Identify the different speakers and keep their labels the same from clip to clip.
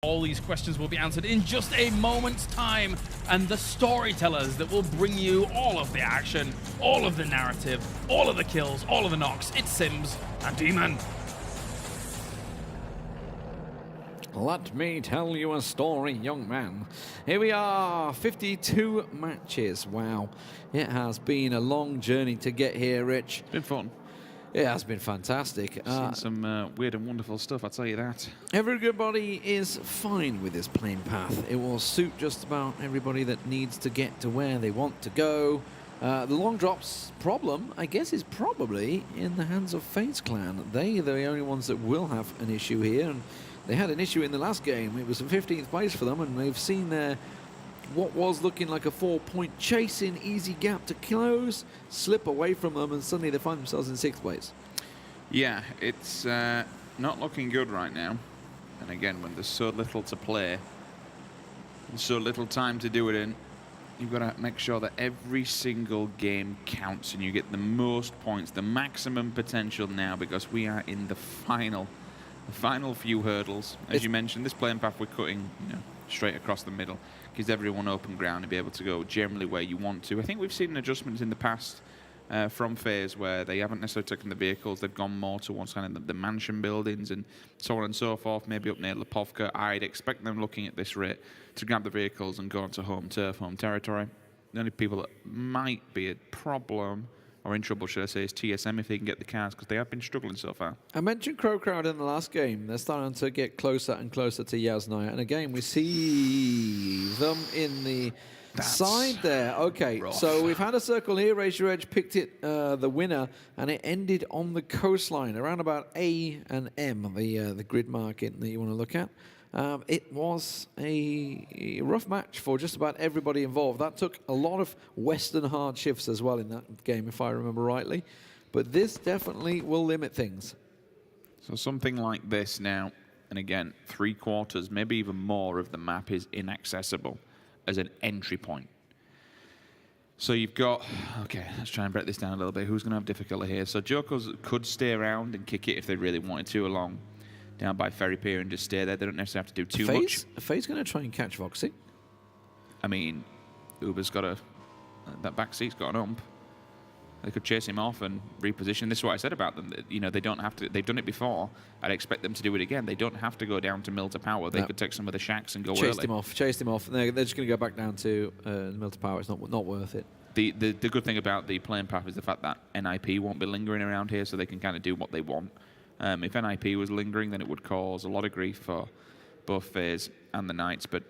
Speaker 1: All these questions will be answered in just a moment's time, and the storytellers that will bring you all of the action, all of the narrative, all of the kills, all of the knocks. It's Sims and Demon.
Speaker 2: Let me tell you a story, young man. Here we are, 52 matches. Wow, it has been a long journey to get here, Rich.
Speaker 3: It's been fun.
Speaker 2: It has been fantastic.
Speaker 3: Seen some weird and wonderful stuff, I'll tell you that.
Speaker 2: Everybody is fine with this playing path. It will suit just about everybody that needs to get to where they want to go. The long drops problem, I guess, is probably in the hands of FaZe Clan. They are the only ones that will have an issue here, and they had an issue in the last game. It was a 15th place for them, and they've seen their what was looking like a 4-point chase in easy gap to close slip away from them, and suddenly they find themselves in 6th place.
Speaker 3: Yeah, it's not looking good right now. And again, when there's so little to play, and so little time to do it in, you've got to make sure that every single game counts and you get the most points, the maximum potential now, because we are in the final few hurdles. As you mentioned, this playing path we're cutting, straight across the middle, gives everyone open ground to be able to go generally where you want to. I think we've seen adjustments in the past from FaZe where they haven't necessarily taken the vehicles, they've gone more towards kind of the mansion buildings and so on and so forth, maybe up near Lipovka. I'd expect them, looking at this rate, to grab the vehicles and go onto home turf, home territory. The only people that might be a problem, or in trouble, should I say, is TSM if they can get the cars, because they have been struggling so far.
Speaker 2: I mentioned CrowCrowd in the last game. They're starting to get closer and closer to Yasnaya. And again, we see them in the side there. Okay,
Speaker 3: rough.
Speaker 2: So we've had a circle here. Raise Your Edge picked it, the winner, and it ended on the coastline, around about A and M, the grid marking that you want to look at. It was a rough match for just about everybody involved. That took a lot of Western hard shifts as well in that game, if I remember rightly. But this definitely will limit things.
Speaker 3: So something like this now, and again, 3/4, maybe even more of the map is inaccessible as an entry point. So you've got, okay, let's try and break this down a little bit. Who's going to have difficulty here? So Jokers could stay around and kick it if they really wanted to along down by Ferry Pier and just stay there. They don't necessarily have to do too much.
Speaker 2: FaZe going to try and catch Voxy.
Speaker 3: I mean, Uber's got that back seat's got an ump. They could chase him off and reposition. This is what I said about them. They don't have to. They've done it before. I'd expect them to do it again. They don't have to go down to Mill to Power. They could take some of the shacks and go
Speaker 2: Chased
Speaker 3: early.
Speaker 2: Chased him off. They're just going to go back down to Mill to Power. It's not worth it.
Speaker 3: The good thing about the playing path is the fact that NIP won't be lingering around here, so they can kind of do what they want. If NIP was lingering, then it would cause a lot of grief for both FaZe and the Knights. But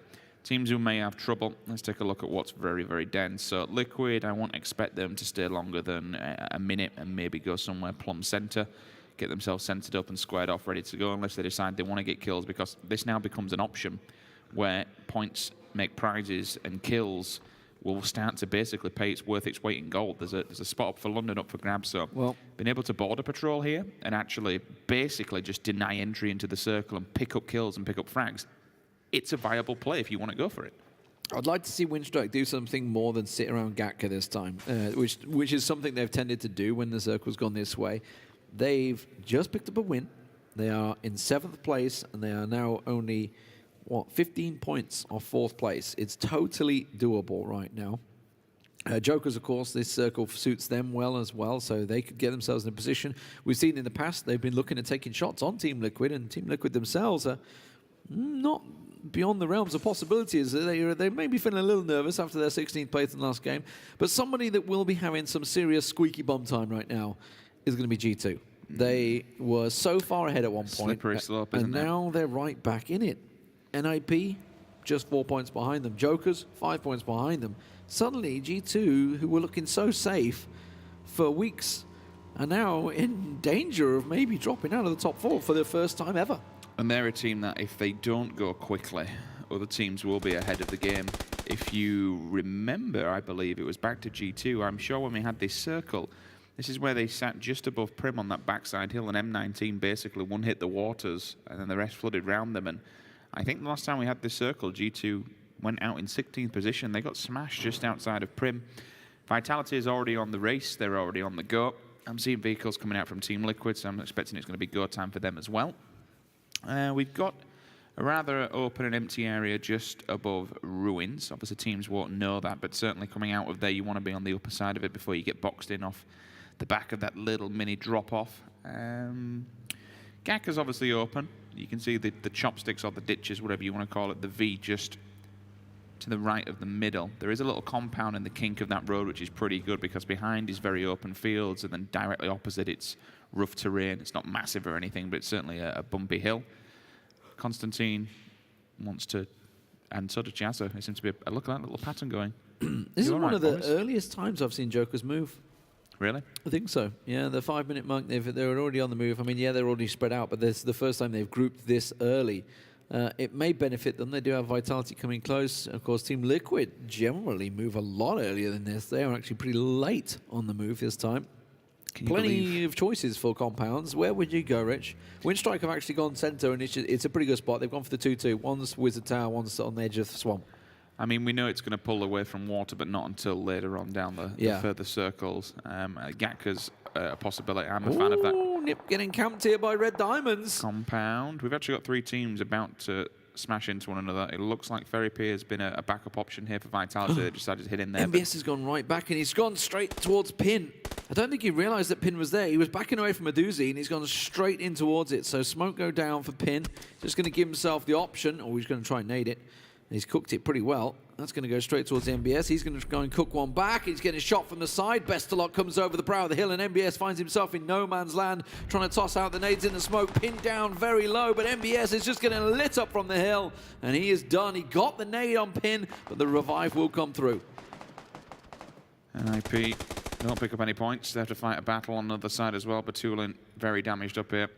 Speaker 3: teams who may have trouble, let's take a look at what's very, very dense. So Liquid, I won't expect them to stay longer than a minute and maybe go somewhere plumb center, get themselves centered up and squared off, ready to go, unless they decide they want to get kills, because this now becomes an option where points make prizes and kills will start to basically pay its worth its weight in gold. There's a spot up for London up for grabs, so being able to border patrol here and actually basically just deny entry into the circle and pick up kills and pick up frags, it's a viable play if you want to go for it.
Speaker 2: I'd like to see Winstrike do something more than sit around Gatka this time, which is something they've tended to do when the circle's gone this way. They've just picked up a win. They are in 7th place, and they are now only 15 points off 4th place. It's totally doable right now. Jokers, of course, this circle suits them well as well, so they could get themselves in a position. We've seen in the past they've been looking at taking shots on Team Liquid, and Team Liquid themselves are not beyond the realms of possibilities. They may be feeling a little nervous after their 16th place in the last game, but somebody that will be having some serious squeaky bum time right now is going to be G2. They were so far ahead at one point,
Speaker 3: Slippery slope, isn't
Speaker 2: and now they're right back in it. NIP, just 4 points behind them. Jokers, 5 points behind them. Suddenly, G2, who were looking so safe for weeks, are now in danger of maybe dropping out of the top 4 for the first time ever.
Speaker 3: And they're a team that if they don't go quickly, other teams will be ahead of the game. If you remember, I believe it was back to G2, I'm sure when we had this circle, this is where they sat just above Prim on that backside hill, and M19 basically one-hit the waters, and then the rest flooded round them. And I think the last time we had this circle, G2 went out in 16th position. They got smashed just outside of Prim. Vitality is already on the race. They're already on the go. I'm seeing vehicles coming out from Team Liquid, so I'm expecting it's going to be go time for them as well. We've got a rather open and empty area just above ruins. Obviously, teams won't know that, but certainly coming out of there, you want to be on the upper side of it before you get boxed in off the back of that little mini drop-off. Gakka's obviously open. You can see the chopsticks or the ditches, whatever you want to call it, the V just to the right of the middle. There is a little compound in the kink of that road, which is pretty good because behind is very open fields, and then directly opposite it's rough terrain. It's not massive or anything, but it's certainly a bumpy hill. Constantine wants to, and so does Jazza. There seems to be look at that little pattern going.
Speaker 2: This is one of the earliest times I've seen Jokers move.
Speaker 3: Really?
Speaker 2: I think so. Yeah, the 5-minute monk, they're already on the move. I mean, yeah, they're already spread out, but this is the first time they've grouped this early. It may benefit them. They do have Vitality coming close. Of course, Team Liquid generally move a lot earlier than this. They are actually pretty late on the move this time. Plenty of choices for compounds. Where would you go, Rich? Winstrike have actually gone center, and it's a pretty good spot. They've gone for the 2-2. One's Wizard Tower, one's on the edge of the swamp.
Speaker 3: I mean, we know it's going to pull away from water, but not until later on down the further circles. Gakka's a possibility. I'm a fan of that.
Speaker 2: Nip getting camped here by Red Diamonds.
Speaker 3: Compound. We've actually got 3 teams about to smash into one another. It looks like Ferrypeer has been a backup option here for Vitality. They decided to hit in there.
Speaker 2: MBS has gone right back, and he's gone straight towards Pin. I don't think he realised that Pin was there. He was backing away from a doozy, and he's gone straight in towards it. So smoke go down for Pin. Just going to give himself the option, or he's going to try and nade it. He's cooked it pretty well. That's going to go straight towards the MBS. He's going to go and cook one back. He's getting shot from the side. Bestalot comes over the brow of the hill, and MBS finds himself in no man's land, trying to toss out the nades in the smoke. Pinned down very low, but MBS is just getting lit up from the hill, and he is done. He got the nade on Pin, but the revive will come through.
Speaker 3: NIP don't pick up any points. They have to fight a battle on the other side as well. Batulin very damaged up here.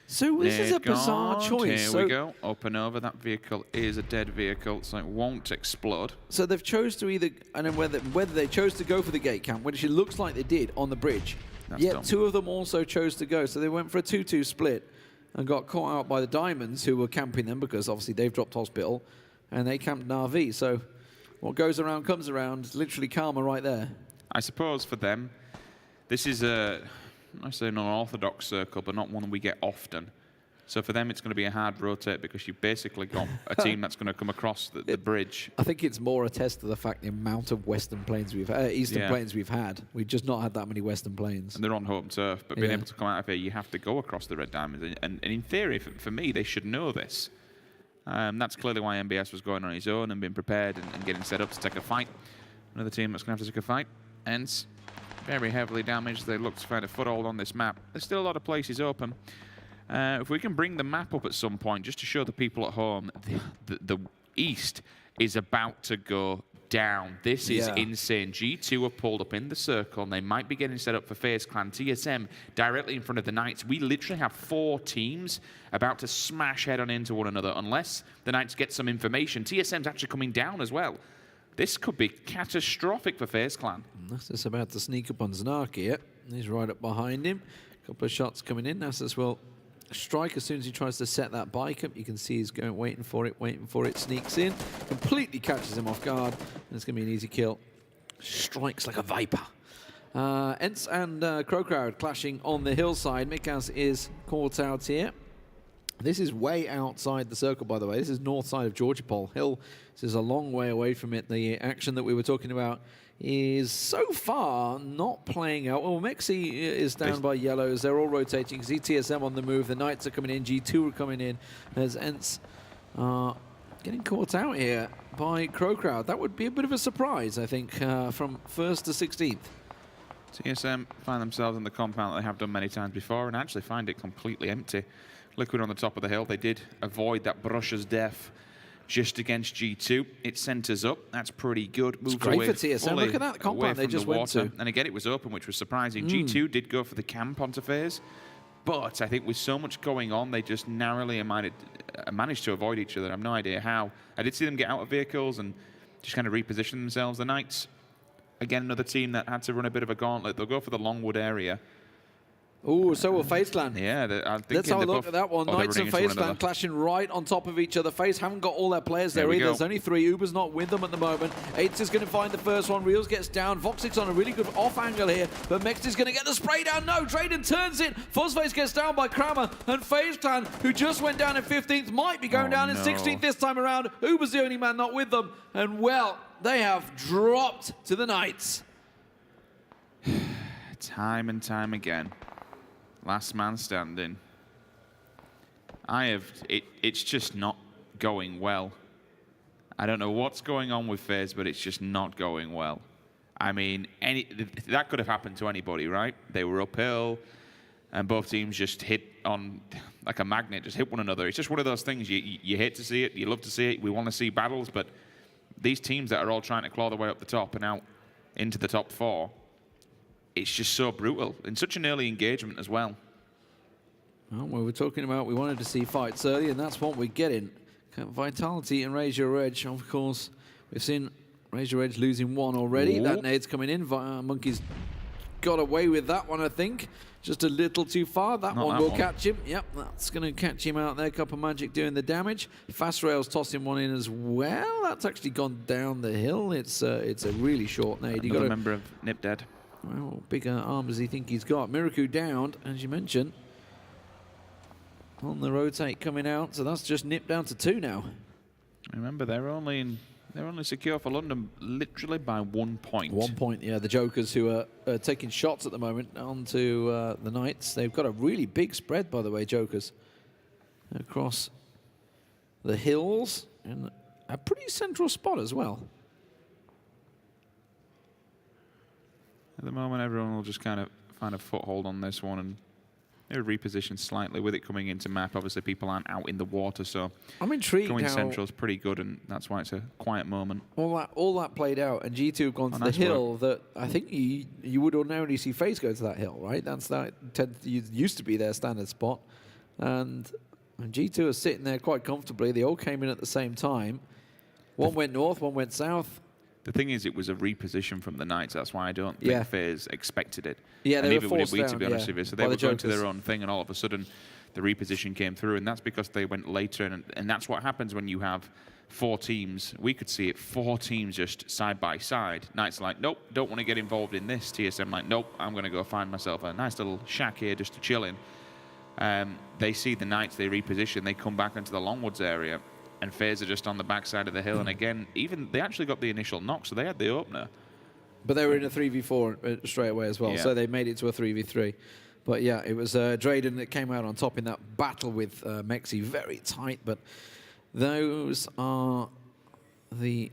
Speaker 2: So this is a bizarre choice.
Speaker 3: Here we go. Up and over. That vehicle is a dead vehicle, so it won't explode.
Speaker 2: So they've chose to either, I don't know whether they chose to go for the gate camp, which it looks like they did on the bridge. Yet dumb. 2 of them also chose to go. So they went for a 2-2 split and got caught out by the Diamonds, who were camping them because obviously they've dropped hospital, and they camped an RV. So what goes around comes around. It's literally karma right there.
Speaker 3: I suppose for them, this is a, I say an unorthodox circle, but not one we get often. So for them, it's going to be a hard rotate because you've basically got a team that's going to come across the bridge.
Speaker 2: I think it's more a test of the fact the amount of Western planes we've Eastern planes we've had. We've just not had that many Western planes.
Speaker 3: And they're on home turf, but being able to come out of here, you have to go across the Red Diamonds. And in theory, for me, they should know this. That's clearly why MBS was going on his own and being prepared and getting set up to take a fight. Another team that's going to have to take a fight. ENCE, very heavily damaged. They look to find a foothold on this map. There's still a lot of places open. If we can bring the map up at some point, just to show the people at home, the East is about to go down. This is insane. G2 are pulled up in the circle, and they might be getting set up for FaZe Clan. TSM directly in front of the Knights. We literally have 4 teams about to smash head on into one another, unless the Knights get some information. TSM's actually coming down as well. This could be catastrophic for FaZe Clan.
Speaker 2: Nasus about to sneak up on Znark here. He's right up behind him. A couple of shots coming in. Nasus will strike as soon as he tries to set that bike up. You can see he's going, waiting for it, sneaks in, completely catches him off guard, and it's going to be an easy kill. Strikes like a viper. ENCE and CrowCrowd clashing on the hillside. Mikaz is caught out here. This is way outside the circle, by the way. This is north side of Georgopol Hill. This is a long way away from it. The action that we were talking about is so far not playing out. Well, Mexi is down by yellows. They're all rotating. You can see TSM on the move. The Knights are coming in. G2 are coming in. As ENCE getting caught out here by CrowCrowd. That would be a bit of a surprise, I think, from 1st to 16th.
Speaker 3: TSM find themselves in the compound that they have done many times before and actually find it completely empty. Liquid on the top of the hill. They did avoid that Brusher's death just against G2. It centers up. That's pretty good. Moves
Speaker 2: it's great
Speaker 3: away
Speaker 2: for TSM. Look at that compound they just went to.
Speaker 3: And again, it was open, which was surprising. G2 did go for the camp onto FaZe, but I think with so much going on, they just narrowly managed to avoid each other. I have no idea how. I did see them get out of vehicles and just kind of reposition themselves. The Knights, again, another team that had to run a bit of a gauntlet. They'll go for the Longwood area.
Speaker 2: Ooh, so will FaZe Clan.
Speaker 3: Yeah,
Speaker 2: Let's have a look at that one. Knights and FaZe Clan clashing right on top of each other. FaZe haven't got all their players there either. There's only 3. Uber's not with them at the moment. ENCE is going to find the first one. Reels gets down. Voxic's on a really good off angle here, but Mex is going to get the spray down. No, Drayden turns it. Fuzzface gets down by Kramer, and FaZe Clan, who just went down in 15th, might be going down in 16th this time around. Uber's the only man not with them, and well, they have dropped to the Knights.
Speaker 3: Time and time again. Last man standing. It's just not going well. I don't know what's going on with FaZe, but it's just not going well. I mean, that could have happened to anybody, right? They were uphill, and both teams just hit on like a magnet, just hit one another. It's just one of those things. You hate to see it, you love to see it. We want to see battles, but these teams that are all trying to claw their way up the top and out into the top 4, it's just so brutal in such an early engagement as well.
Speaker 2: Well, we were talking about we wanted to see fights early, and that's what we're getting. Vitality and Raise Your Edge, of course. We've seen Raise Your Edge losing 1 already.
Speaker 3: Ooh.
Speaker 2: That nade's coming in. Monkey's got away with that one, I think. Just a little too far. That one will catch him. Yep, that's going to catch him out there. Cup of Magic doing the damage. Fast Rail's tossing one in as well. That's actually gone down the hill. It's a really short nade.
Speaker 3: Another member of Nip Dead.
Speaker 2: Well, bigger arm does he think he's got. Miraku downed, as you mentioned. On the rotate coming out, so that's just nipped down to 2 now.
Speaker 3: Remember, they're only secure for London literally by 1 point.
Speaker 2: 1 point, yeah. The Jokers who are taking shots at the moment onto the Knights. They've got a really big spread, by the way, Jokers. Across the hills in a pretty central spot as well.
Speaker 3: At the moment, everyone will just kind of find a foothold on this one and maybe reposition slightly with it coming into map. Obviously, people aren't out in the water, so
Speaker 2: I'm intrigued.
Speaker 3: Going central is pretty good, and that's why it's a quiet moment.
Speaker 2: All that played out, and G2 have gone to the hill that I think you would ordinarily see FaZe go to that hill, right? That used to be their standard spot, and G2 are sitting there quite comfortably. They all came in at the same time. One went north, one went south.
Speaker 3: The thing is, it was a reposition from the Knights. That's why I don't think FaZe expected it.
Speaker 2: Yeah,
Speaker 3: and
Speaker 2: they
Speaker 3: neither
Speaker 2: were forced
Speaker 3: would we,
Speaker 2: down,
Speaker 3: to be honest with you. So they were going to their own thing, and all of a sudden, the reposition came through, and that's because they went later. And that's what happens when you have 4 teams. We could see it, 4 teams just side by side. Knights like, nope, don't want to get involved in this. TSM like, nope, I'm going to go find myself a nice little shack here just to chill in. They see the Knights, they reposition, they come back into the Longwoods area. And FaZe are just on the backside of the hill. And again, even they actually got the initial knock, so they had the opener.
Speaker 2: But they were in a 3v4 straight away as well, so they made it to a 3v3. But yeah, it was Drayden that came out on top in that battle with Mexi. Very tight, but those are the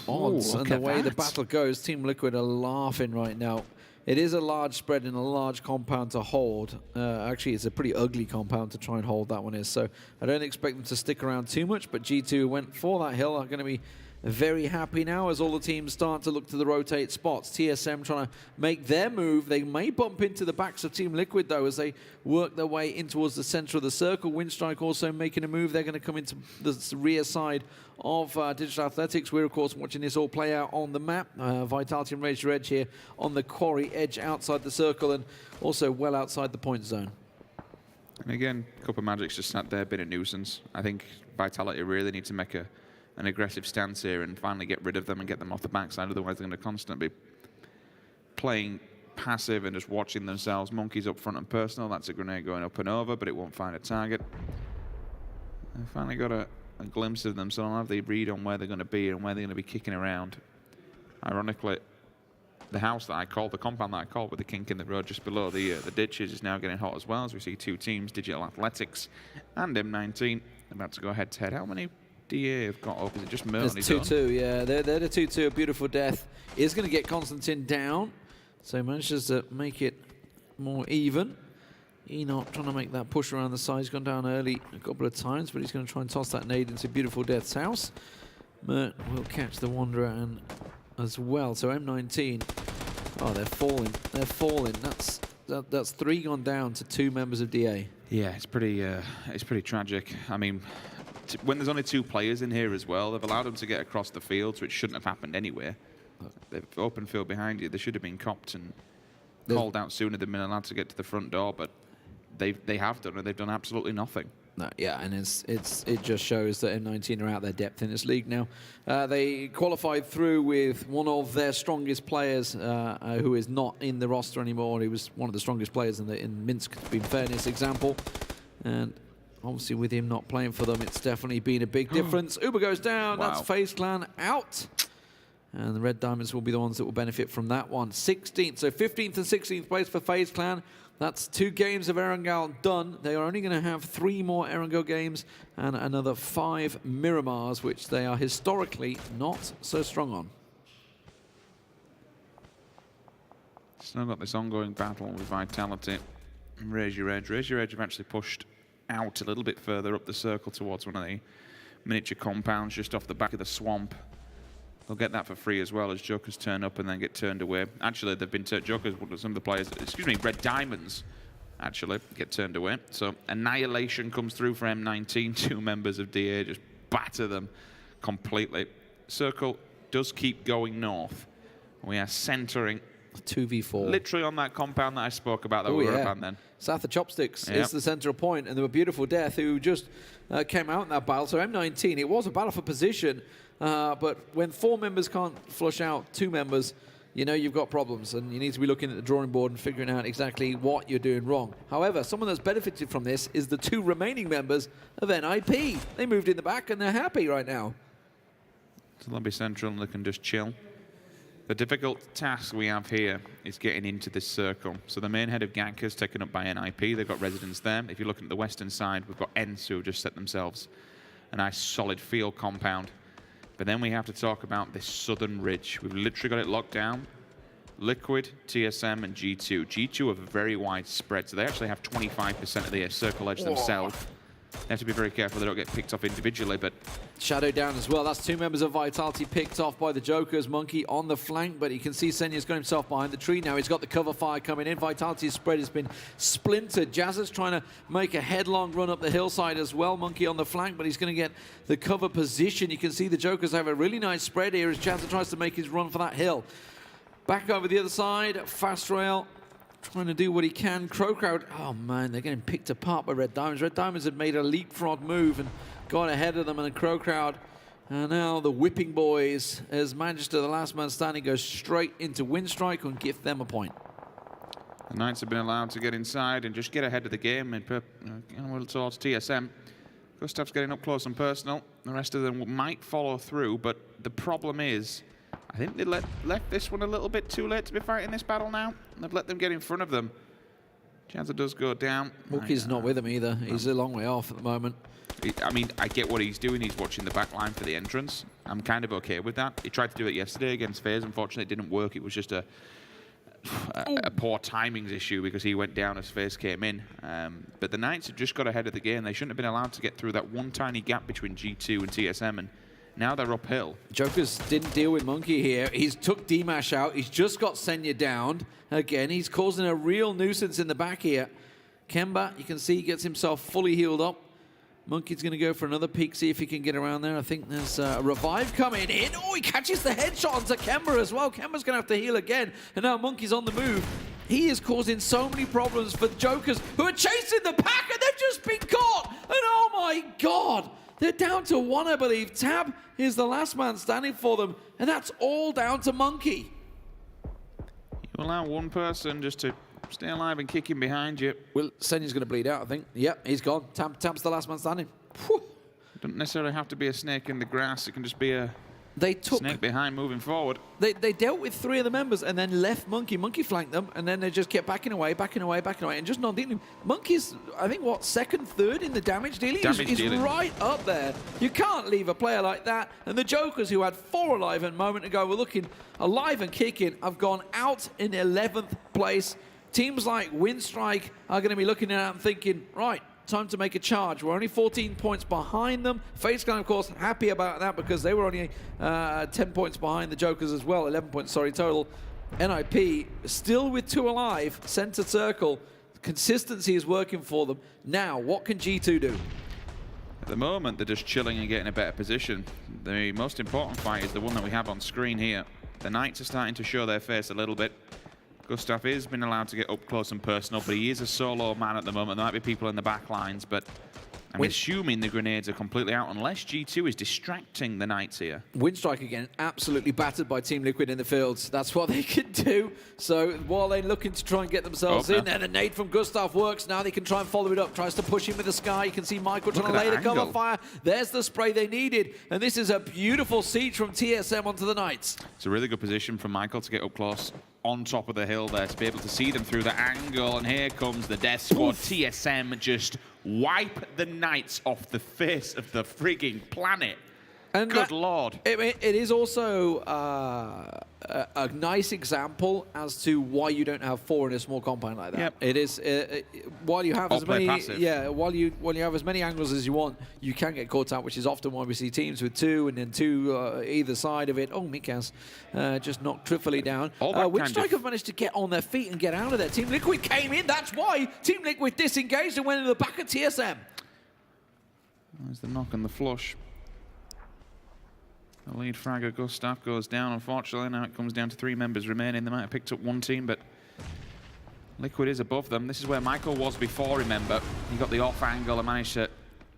Speaker 2: odds. And the way the battle goes, Team Liquid are laughing right now. It is a large spread in a large compound to hold. Actually, it's a pretty ugly compound to try and hold, that one is. So I don't expect them to stick around too much, but G2 went for that hill. Are going to be very happy now as all the teams start to look to the rotate spots. TSM trying to make their move. They may bump into the backs of Team Liquid, though, as they work their way in towards the center of the circle. Winstrike also making a move. They're going to come into the rear side of Digital Athletics. We're, of course, watching this all play out on the map. Vitality and Raise Your Edge here on the Quarry edge outside the circle and also well outside the point zone.
Speaker 3: And again, Cup of Magic's just sat there, been a nuisance. I think Vitality really need to make an aggressive stance here and finally get rid of them and get them off the backside. Otherwise, they're going to constantly be playing passive and just watching themselves. Monkeys up front and personal. That's a grenade going up and over, but it won't find a target. They finally got a glimpse of them, so I'll have the read on where they're going to be and where they're going to be kicking around. Ironically, the house that I called, the compound that I called with the kink in the road just below the ditches is now getting hot as well, as we see 2 teams, Digital Athletics and M19, about to go head-to-head. How many DA have got up? Is it just Mer on his own?
Speaker 2: 2-2, yeah. They're the 2-2. A beautiful death is going to get Constantine down, so he manages to make it more even. Enoch trying to make that push around the side. He's gone down early a couple of times, but he's going to try and toss that nade into Beautiful Death's house. Mert will catch the Wanderer and as well. So M19, oh, they're falling. They're falling. That's 3 gone down to 2 members of DA.
Speaker 3: Yeah, it's pretty tragic. I mean, when there's only 2 players in here as well, they've allowed them to get across the field, which shouldn't have happened anyway. They've open field behind you. They should have been copped, and called out sooner than been allowed to get to the front door, but they have done, and they've done absolutely nothing.
Speaker 2: No, yeah, and it just shows that M19 are out their depth in this league now. They qualified through with one of their strongest players, who is not in the roster anymore. He was one of the strongest players in Minsk, to be fairness example. And obviously with him not playing for them, it's definitely been a big difference. Uber goes down,
Speaker 3: Wow.
Speaker 2: that's FaZe Clan out. And the Red Diamonds will be the ones that will benefit from that one. 16th, so 15th and 16th place for FaZe Clan. That's 2 games of Erangel done. They are only going to have 3 more Erangel games and another 5 Miramars, which they are historically not so strong on.
Speaker 3: Still got this ongoing battle with Vitality. Raise Your Edge. Raise Your Edge have actually pushed out a little bit further up the circle towards one of the miniature compounds just off the back of the swamp. They'll get that for free as well as Jokers turn up and then get turned away. Actually, they've been Jokers, some of the players, excuse me, Red Diamonds actually get turned away. So annihilation comes through for M19. 2 members of DA just batter them completely. Circle does keep going north. We are centering
Speaker 2: 2v4.
Speaker 3: literally on that compound that I spoke about that we were up on then.
Speaker 2: South of Chopsticks
Speaker 3: Yep.
Speaker 2: is the central point, and there were Beautiful Death who just came out in that battle. So M19, it was a battle for position, but when 4 members can't flush out 2 members, you know you've got problems, and you need to be looking at the drawing board and figuring out exactly what you're doing wrong. However, someone that's benefited from this is the 2 remaining members of NIP. They moved in the back, and they're happy right now.
Speaker 3: So they'll be central and they can just chill. The difficult task we have here is getting into this circle. So the main head of Gank is taken up by NIP. They've got residents there. If you're looking at the western side, we've got ENCE who have just set themselves a nice solid field compound. But then we have to talk about this southern ridge. We've literally got it locked down. Liquid, TSM, and G2. G2 have a very wide spread, so they actually have 25% of the circle edge themselves. They have to be very careful they don't get picked off individually, but...
Speaker 2: Shadow down as well. That's 2 members of Vitality picked off by the Jokers. Monkey on the flank, but you can see Senya's got himself behind the tree now. He's got the cover fire coming in. Vitality's spread has been splintered. Jazza's trying to make a headlong run up the hillside as well. Monkey on the flank, but he's going to get the cover position. You can see the Jokers have a really nice spread here as Jazza tries to make his run for that hill. Back over the other side, Fast Rail trying to do what he can. CrowCrowd, oh man, they're getting picked apart by Red Diamonds. Red Diamonds had made a leapfrog move and got ahead of them, and CrowCrowd, and now the Whipping Boys, as Manchester, the last man standing, goes straight into Winstrike and give them a point.
Speaker 3: The Knights have been allowed to get inside and just get ahead of the game and towards TSM. Gustav's getting up close and personal. The rest of them might follow through, but the problem is, I think they left this one a little bit too late to be fighting this battle now. They've let them get in front of them. Jazza does go down.
Speaker 2: Mookie's not with him either. He's a long way off at the moment.
Speaker 3: I mean, I get what he's doing. He's watching the back line for the entrance. I'm kind of okay with that. He tried to do it yesterday against FaZe. Unfortunately, it didn't work. It was just a poor timings issue because he went down as FaZe came in. But the Knights have just got ahead of the game. They shouldn't have been allowed to get through that one tiny gap between G2 and TSM, and now they're uphill.
Speaker 2: Jokers didn't deal with Monkey here. He's took D-Mash out. He's just got Senya down. Again, he's causing a real nuisance in the back here. Kemba, you can see he gets himself fully healed up. Monkey's going to go for another peek, see if he can get around there. I think there's a revive coming in. Oh, he catches the headshot onto Kemba as well. Kemba's going to have to heal again. And now Monkey's on the move. He is causing so many problems for the Jokers, who are chasing the pack, and they've just been caught. And oh my God, they're down to 1, I believe. Tab is the last man standing for them, and that's all down to Monkey.
Speaker 3: You allow one person just to stay alive and kick him behind you.
Speaker 2: Well, Senya's going to bleed out, I think. Yep, he's gone. Tab's the last man standing. Whew.
Speaker 3: Doesn't necessarily have to be a snake in the grass. It can just be a snake behind moving forward.
Speaker 2: They dealt with 3 of the members and then left Monkey. Monkey flanked them, and then they just kept backing away, and just not dealing. Monkey's, I think, what, 2nd, 3rd in the damage dealing? He's right up there. You can't leave a player like that. And the Jokers, who had 4 alive a moment ago, were looking alive and kicking, have gone out in 11th place. Teams like Winstrike are going to be looking at it and thinking, right, time to make a charge. We're only 14 points behind them. FaZe Clan, of course, happy about that because they were only 10 points behind the Jokers as well. 11 points, sorry, total. NIP still with 2 alive, center circle. Consistency is working for them. Now, what can G2 do?
Speaker 3: At the moment, they're just chilling and getting a better position. The most important fight is the one that we have on screen here. The Knights are starting to show their face a little bit. Gustav is been allowed to get up close and personal, but he is a solo man at the moment. There might be people in the back lines, but I'm assuming the grenades are completely out unless G2 is distracting the Knights here.
Speaker 2: Winstrike again, absolutely battered by Team Liquid in the fields. That's what they can do. So while they're looking to try and get themselves in there, the nade from Gustav works. Now they can try and follow it up. Tries to push him with the sky. You can see Michael trying to lay the cover fire. There's the spray they needed. And this is a beautiful siege from TSM onto the Knights.
Speaker 3: It's a really good position for Michael to get up close on top of the hill there to be able to see them through the angle. And here comes the Death Squad. TSM just wipe the Knights off the face of the frigging planet. And good lord.
Speaker 2: It is also a nice example as to why you don't have 4 in a small compound like that.
Speaker 3: Yep.
Speaker 2: It is while you have as many while you have as many angles as you want, you can get caught out, which is often why we see teams with 2 and then 2 either side of it. Oh, Mikas just knocked Trifoli down. Winstrike have managed to get on their feet and get out of there. Team Liquid came in. That's why Team Liquid disengaged and went in the back of TSM.
Speaker 3: There's the knock and the flush. The lead fragger, Gustav, goes down, unfortunately. Now it comes down to 3 members remaining. They might have picked up 1 team, but Liquid is above them. This is where Michael was before, remember. He got the off angle and managed to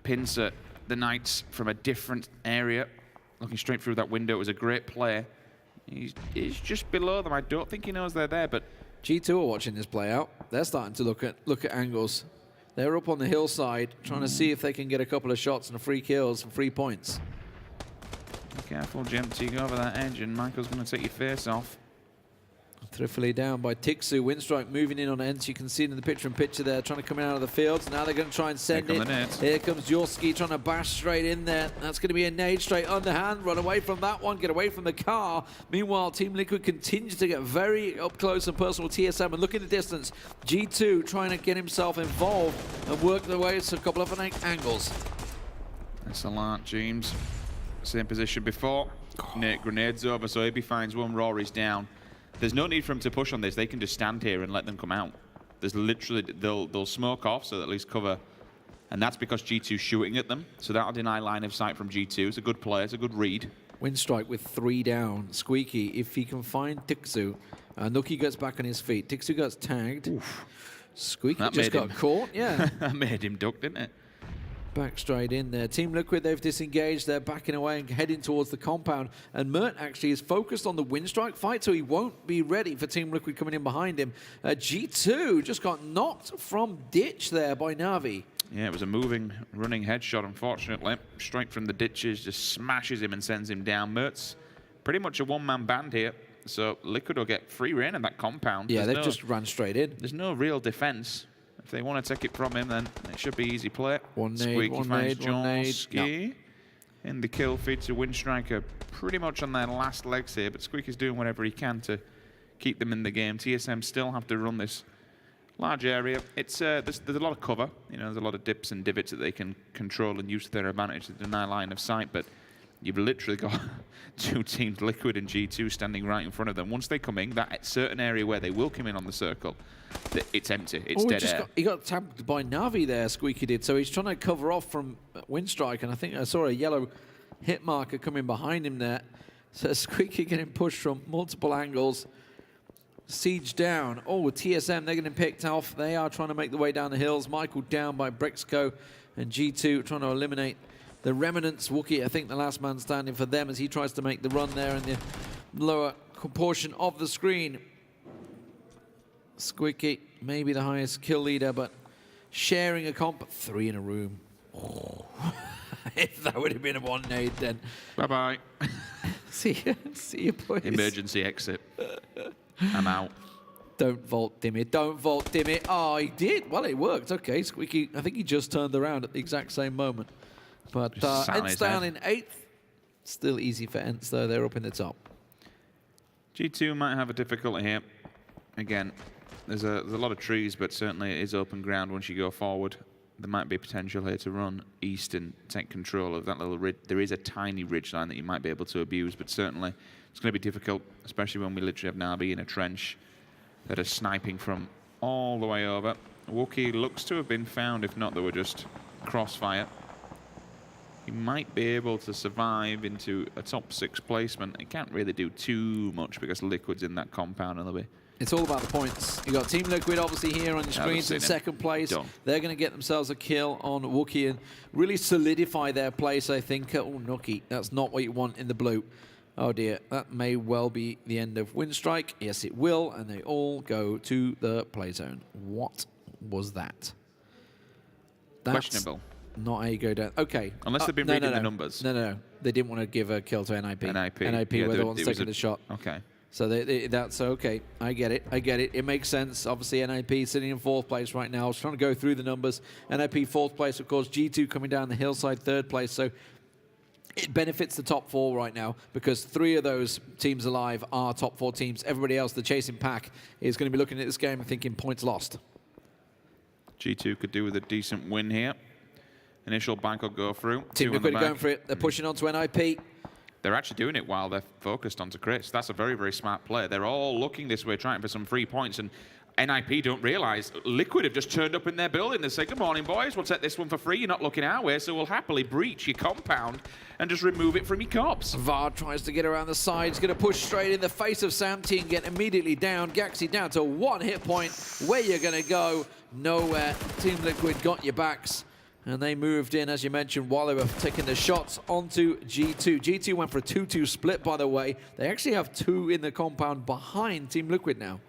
Speaker 3: pincer the Knights from a different area. Looking straight through that window, it was a great play. He's just below them. I don't think he knows they're there, but
Speaker 2: G2 are watching this play out. They're starting to look at angles. They're up on the hillside, trying to see if they can get a couple of shots and 3 kills and 3 points.
Speaker 3: Be careful, Gemty, go over that edge, and Michael's going to take your face off.
Speaker 2: Trifoli down by Tixu. Winstrike moving in on ENCE. You can see it in the picture there, trying to come out of the fields. Now they're going to try and send it. Here comes Jorski trying to bash straight in there. That's going to be a nade straight underhand. Run away from that one. Get away from the car. Meanwhile, Team Liquid continues to get very up close and personal with TSM. And look in the distance. G2 trying to get himself involved and work their way to a couple of angles.
Speaker 3: That's a lot, James. Same position before. Grenades over, so AB finds one. Rory's down. There's no need for him to push on this. They can just stand here and let them come out. There's literally, they'll smoke off, so at least cover. And that's because G2's shooting at them. So that'll deny line of sight from G2. It's a good play. It's a good read.
Speaker 2: Winstrike with 3 down. Squeaky, if he can find Tixu. Nuki gets back on his feet. Tixu gets tagged. Oof. Squeaky that just got caught. Yeah.
Speaker 3: That made him duck, didn't it?
Speaker 2: Back straight in there. Team Liquid, they've disengaged. They're backing away and heading towards the compound. And Mert actually is focused on the Winstrike fight, so he won't be ready for Team Liquid coming in behind him. G2 just got knocked from ditch there by Na'Vi.
Speaker 3: Yeah, it was a moving, running headshot, unfortunately. Straight from the ditches, just smashes him and sends him down. Mert's pretty much a one-man band here. So Liquid will get free reign in that compound.
Speaker 2: Yeah, they've just ran straight in.
Speaker 3: There's no real defense. If they want to take it from him, then it should be easy play.
Speaker 2: One nade, one nade.
Speaker 3: And the kill feed to Winstrike pretty much on their last legs here, but Squeaky's doing whatever he can to keep them in the game. TSM still have to run this large area. It's there's a lot of cover. You know, there's a lot of dips and divots that they can control and use to their advantage to deny line of sight, but you've literally got 2 teams, Liquid and G2, standing right in front of them. Once they come in, that certain area where they will come in on the circle, it's empty. It's dead air.
Speaker 2: He got tagged by Na'Vi there, Squeaky did. So he's trying to cover off from Winstrike, and I think I saw a yellow hit marker coming behind him there. So Squeaky getting pushed from multiple angles. Siege down. Oh, with TSM, they're getting picked off. They are trying to make the way down the hills. Michael down by Brexco, and G2 trying to eliminate the remnants. Wookie, I think, the last man standing for them as he tries to make the run there in the lower portion of the screen. Squeaky, maybe the highest kill leader, but sharing a comp. 3 in a room. Oh. If that would have been a 1 nade, then.
Speaker 3: Bye-bye.
Speaker 2: See you, boys.
Speaker 3: Emergency exit. I'm out.
Speaker 2: Don't vault, Dimmy. Don't vault, Dimmy. Oh, he did. Well, it worked. Okay, Squeaky, I think he just turned around at the exact same moment. But ENCE down in 8th. Still easy for ENCE, though. They're up in the top.
Speaker 3: G2 might have a difficulty here. Again, there's a lot of trees, but certainly it is open ground once you go forward. There might be potential here to run east and take control of that little ridge. There is a tiny ridge line that you might be able to abuse, but certainly it's going to be difficult, especially when we literally have Nabi in a trench that are sniping from all the way over. Wookie looks to have been found, if not, they were just crossfire. He might be able to survive into a top 6 placement. He can't really do too much because Liquid's in that compound and there'll be
Speaker 2: It's all about the points. You got Team Liquid obviously here on your screens in second place.
Speaker 3: Done.
Speaker 2: They're going to get themselves a kill on Wookiee and really solidify their place, I think. Oh, Nookie, that's not what you want in the blue. Oh dear, that may well be the end of Winstrike. Yes, it will, and they all go to the play zone. What was that? That's
Speaker 3: questionable.
Speaker 2: Not a go down. Okay.
Speaker 3: Unless they've been reading the numbers.
Speaker 2: No. They didn't want to give a kill to NIP.
Speaker 3: NIP
Speaker 2: Yeah, were the ones taking the shot.
Speaker 3: Okay.
Speaker 2: So that's okay. I get it. It makes sense. Obviously, NIP sitting in 4th place right now. I was trying to go through the numbers. NIP 4th place, of course. G2 coming down the hillside 3rd place. So it benefits the top 4 right now because 3 of those teams alive are top 4 teams. Everybody else, the chasing pack, is going to be looking at this game and thinking points lost.
Speaker 3: G2 could do with a decent win here. Initial bank will go through.
Speaker 2: Team Liquid are going for it. They're pushing on to NIP.
Speaker 3: They're actually doing it while they're focused onto Chris. That's a very, very smart play. They're all looking this way, trying for some free points, and NIP don't realize Liquid have just turned up in their building. They say, good morning, boys. We'll take this one for free. You're not looking our way, so we'll happily breach your compound and just remove it from your cops.
Speaker 2: VAR tries to get around the side. He's going to push straight in the face of Samty and get immediately down. Gaxi down to 1 hit point. Where you're going to go? Nowhere. Team Liquid got your backs. And they moved in, as you mentioned, while they were taking the shots onto G2. G2 went for a 2-2 split, by the way. They actually have 2 in the compound behind Team Liquid now.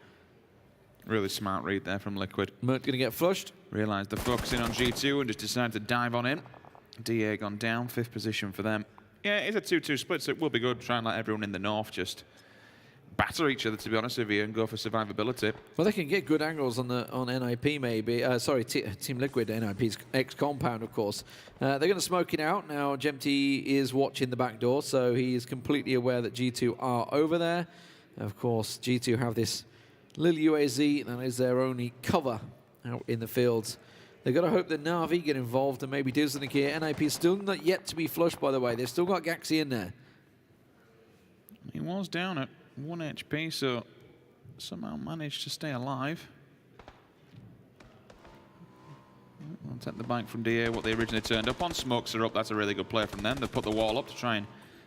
Speaker 3: Really smart read there from Liquid.
Speaker 2: Mert going to get flushed.
Speaker 3: Realised they're focusing on G2 and just decided to dive on in. DA gone down, 5th position for them. Yeah, it's a 2-2 split, so it will be good. Try and let everyone in the north just batter each other, to be honest with you, and go for survivability.
Speaker 2: Well, they can get good angles on NIP, maybe. Sorry, Team Liquid, NIP's ex-compound, of course. They're going to smoke it out. Now, Gemty is watching the back door, so he is completely aware that G2 are over there. Of course, G2 have this little UAZ. That is their only cover out in the fields. They've got to hope that Na'Vi get involved and maybe do something here. NIP still not yet to be flushed, by the way. They've still got Gaxi in there.
Speaker 3: He was down at 1 HP, so somehow managed to stay alive. I'll take the bank from DA, what they originally turned up on. Smokes are up, that's a really good play from them. They put the wall up to try and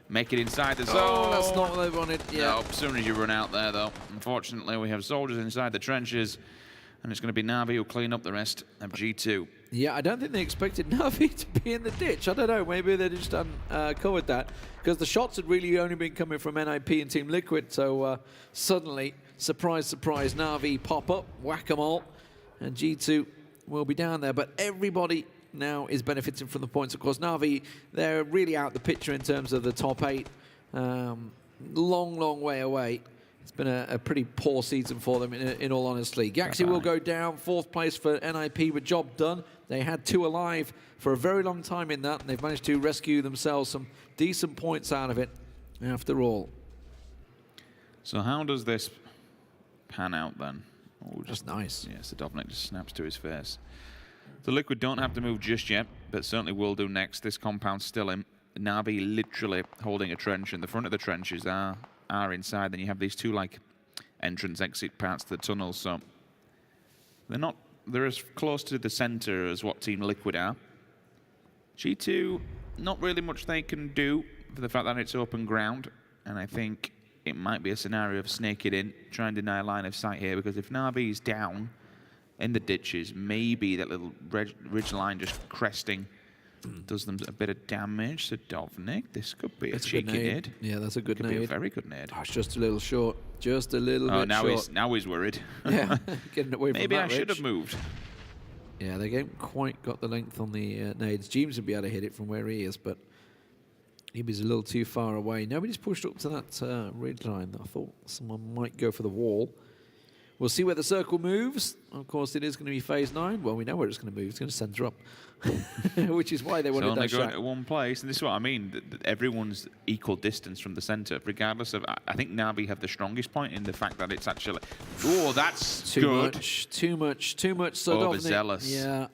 Speaker 3: make it inside the zone.
Speaker 2: Oh, that's not what they wanted. Yeah.
Speaker 3: No, as soon as you run out there, though. Unfortunately, we have soldiers inside the trenches, and it's going to be Na'Vi who'll clean up the rest of G2.
Speaker 2: Yeah, I don't think they expected Na'Vi to be in the ditch. I don't know, maybe they just covered that. Because the shots had really only been coming from NIP and Team Liquid, so suddenly, surprise, surprise, Na'Vi pop up, whack-a-mole, and G2 will be down there. But everybody now is benefiting from the points. Of course, Na'Vi, they're really out the picture in terms of the top 8. Long way away. It's been a pretty poor season for them, in all honesty. Gaxi will go down, 4th place for NIP, but job done. They had 2 alive for a very long time in that, and they've managed to rescue themselves some decent points out of it after all.
Speaker 3: So how does this pan out then?
Speaker 2: Oh, just nice.
Speaker 3: Yeah, Sadovnik just snaps to his face. The Liquid don't have to move just yet, but certainly will do next. This compound's still in. Na'Vi literally holding a trench, and the front of the trenches are inside. Then you have these 2 like entrance exit parts to the tunnels, so they're as close to the center as what Team Liquid are. G2, not really much they can do for the fact that it's open ground, and I think it might be a scenario of snake it in, try and deny line of sight here, because if Na'Vi's down in the ditches, maybe that little ridge line just cresting does them a bit of damage. So Dovnik, this could be a cheeky nade.
Speaker 2: Yeah, that's a good nade.
Speaker 3: Could be a very good nade.
Speaker 2: Oh, it's just a little short. Just a little bit short.
Speaker 3: Now he's worried.
Speaker 2: Yeah, getting away from
Speaker 3: maybe
Speaker 2: that
Speaker 3: I should have moved.
Speaker 2: Yeah, they haven't quite got the length on the nades. James would be able to hit it from where he is, but he was a little too far away. Nobody's pushed up to that ridge line. I thought someone might go for the wall. We'll see where the circle moves. Of course, it is going to be phase 9. Well, we know where it's going to move. It's going to center up, which is why they wanted that shot.
Speaker 3: Only going to one place, and this is what I mean. That everyone's equal distance from the center, regardless of. I think Na'Vi have the strongest point in the fact that it's actually. Oh, that's
Speaker 2: too
Speaker 3: good.
Speaker 2: Too much. So
Speaker 3: overzealous.
Speaker 2: Yeah.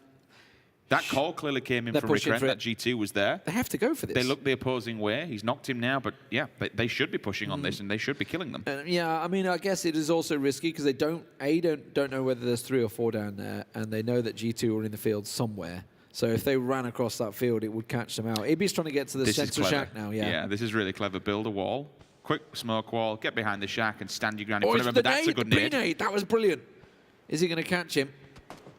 Speaker 3: That call clearly came in from Rickren, that G2 was there.
Speaker 2: They have to go for this.
Speaker 3: They look the opposing way. He's knocked him now, but yeah, they should be pushing on this, and they should be killing them.
Speaker 2: Yeah, I mean, I guess it is also risky because they don't know whether there's 3 or 4 down there, and they know that G2 are in the field somewhere. So if they ran across that field, it would catch them out. Ibby's trying to get to the sensor shack now, yeah.
Speaker 3: Yeah, this is really clever. Build a wall, quick smoke wall, get behind the shack and stand your ground in
Speaker 2: Oh,
Speaker 3: front of
Speaker 2: it's
Speaker 3: him.
Speaker 2: the
Speaker 3: That's a
Speaker 2: nade,
Speaker 3: good
Speaker 2: the
Speaker 3: nade.
Speaker 2: pre-nade. That was brilliant. Is he going to catch him?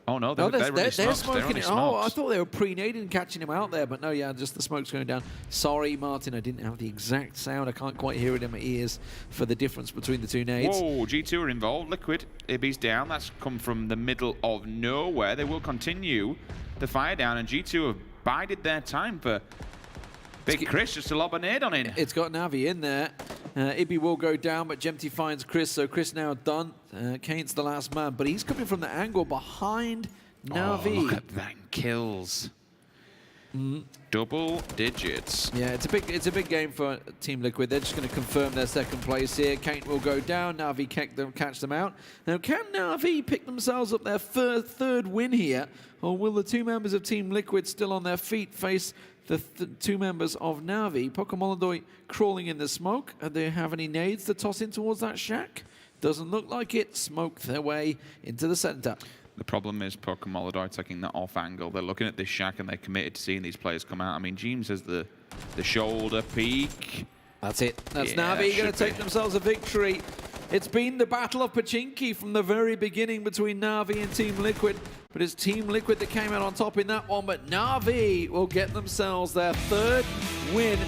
Speaker 3: Oh no,
Speaker 2: No,
Speaker 3: they're
Speaker 2: they're
Speaker 3: smoking
Speaker 2: smoking
Speaker 3: it.
Speaker 2: it. Oh, I thought they were pre-nading, catching him out there, but no, yeah, just the smoke's going down. Sorry, Martin, I didn't have the exact sound. I can't quite hear it in my ears for the difference between the two nades.
Speaker 3: Whoa, G2 are involved. Liquid, Ibby's down. That's come from the middle of nowhere. They will continue the fire down, and G2 have bided their time for Big Chris just to lob a nade on in.
Speaker 2: It's got Navi in there. Ibby will go down, but Gemty finds Chris, so Chris now done. Kane's the last man, but he's coming from the angle behind Navi.
Speaker 3: Oh, look at that kills. Double digits.
Speaker 2: Yeah, it's a big game for Team Liquid. They're just going to confirm their second place here. Kane will go down. Navi catch them out. Now, can Navi pick themselves up their third win here, or will the two members of Team Liquid still on their feet face the two members of Navi? Pokemon crawling in the smoke. Do they have any nades to toss in towards that shack? Doesn't look like it. Smoke their way into the center.
Speaker 3: The problem is Pokemon taking that off angle. They're looking at this shack and they're committed to seeing these players come out. I mean, James has the shoulder peek.
Speaker 2: That's it. That's
Speaker 3: Yeah,
Speaker 2: Navi going to
Speaker 3: should
Speaker 2: take
Speaker 3: be.
Speaker 2: themselves a victory. It's been the battle of Pachinki from the very beginning between Navi and Team Liquid, but it's Team Liquid that came out on top in that one, but Navi will get themselves their third win